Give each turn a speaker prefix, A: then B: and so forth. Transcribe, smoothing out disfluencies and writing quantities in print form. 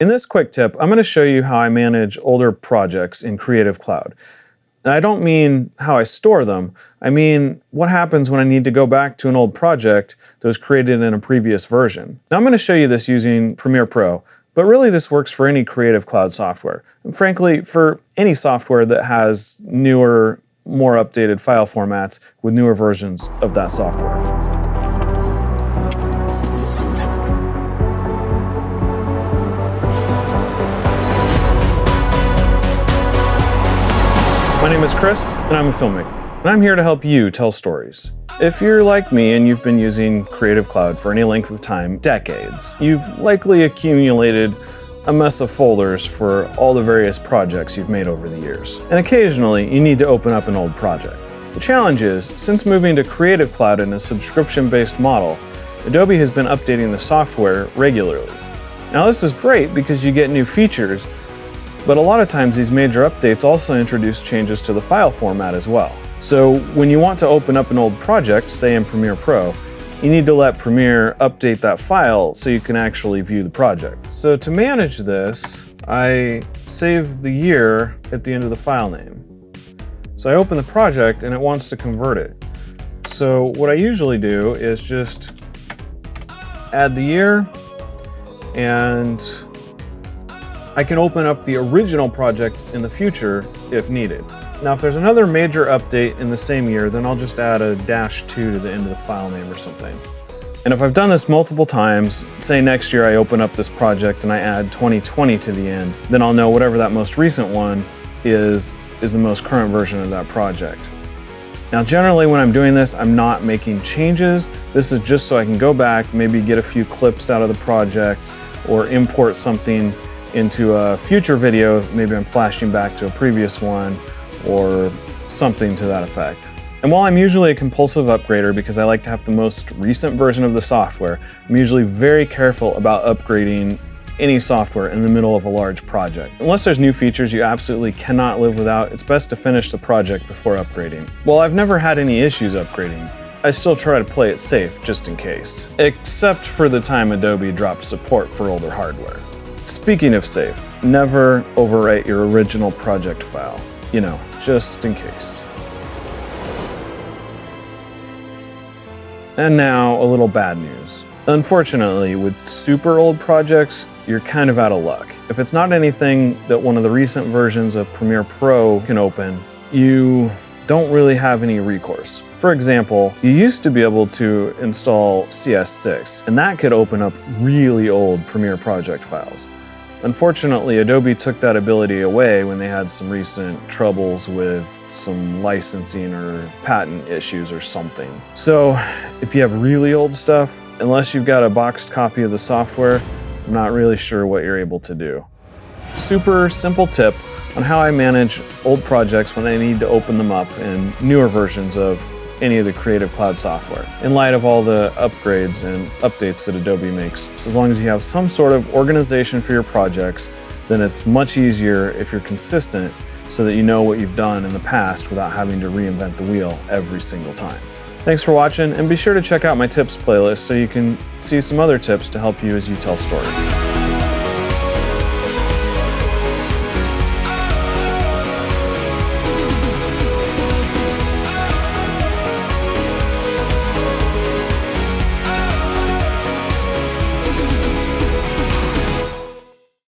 A: In this quick tip, I'm going to show you how I manage older projects in Creative Cloud. And I don't mean how I store them, I mean what happens when I need to go back to an old project that was created in a previous version. Now I'm going to show you this using Premiere Pro, but really this works for any Creative Cloud software. And frankly, for any software that has newer, more updated file formats with newer versions of that software. My name is Chris, and I'm a filmmaker, and I'm here to help you tell stories. If you're like me and you've been using Creative Cloud for any length of time, decades, you've likely accumulated a mess of folders for all the various projects you've made over the years. And occasionally, you need to open up an old project. The challenge is, since moving to Creative Cloud in a subscription-based model, Adobe has been updating the software regularly. Now this is great because you get new features, but a lot of times these major updates also introduce changes to the file format as well. So when you want to open up an old project, say in Premiere Pro, you need to let Premiere update that file so you can actually view the project. So to manage this, I save the year at the end of the file name. So I open the project and it wants to convert it. So what I usually do is just add the year, and I can open up the original project in the future if needed. Now, if there's another major update in the same year, then I'll just add a -2 to the end of the file name or something. And if I've done this multiple times, say next year I open up this project and I add 2020 to the end, then I'll know whatever that most recent one is the most current version of that project. Now, generally when I'm doing this, I'm not making changes. This is just so I can go back, maybe get a few clips out of the project or import something into a future video. Maybe I'm flashing back to a previous one or something to that effect. And while I'm usually a compulsive upgrader because I like to have the most recent version of the software, I'm usually very careful about upgrading any software in the middle of a large project. Unless there's new features you absolutely cannot live without, it's best to finish the project before upgrading. While I've never had any issues upgrading, I still try to play it safe just in case. Except for the time Adobe dropped support for older hardware. Speaking of safe, never overwrite your original project file. You know, just in case. And now, a little bad news. Unfortunately, with super old projects, you're kind of out of luck. If it's not anything that one of the recent versions of Premiere Pro can open, you don't really have any recourse. For example, you used to be able to install CS6, and that could open up really old Premiere project files. Unfortunately, Adobe took that ability away when they had some recent troubles with some licensing or patent issues or something. So if you have really old stuff, unless you've got a boxed copy of the software, I'm not really sure what you're able to do. Super simple tip on how I manage old projects when I need to open them up in newer versions of any of the Creative Cloud software. In light of all the upgrades and updates that Adobe makes, as long as you have some sort of organization for your projects, then it's much easier if you're consistent so that you know what you've done in the past without having to reinvent the wheel every single time. Thanks for watching, and be sure to check out my tips playlist so you can see some other tips to help you as you tell stories.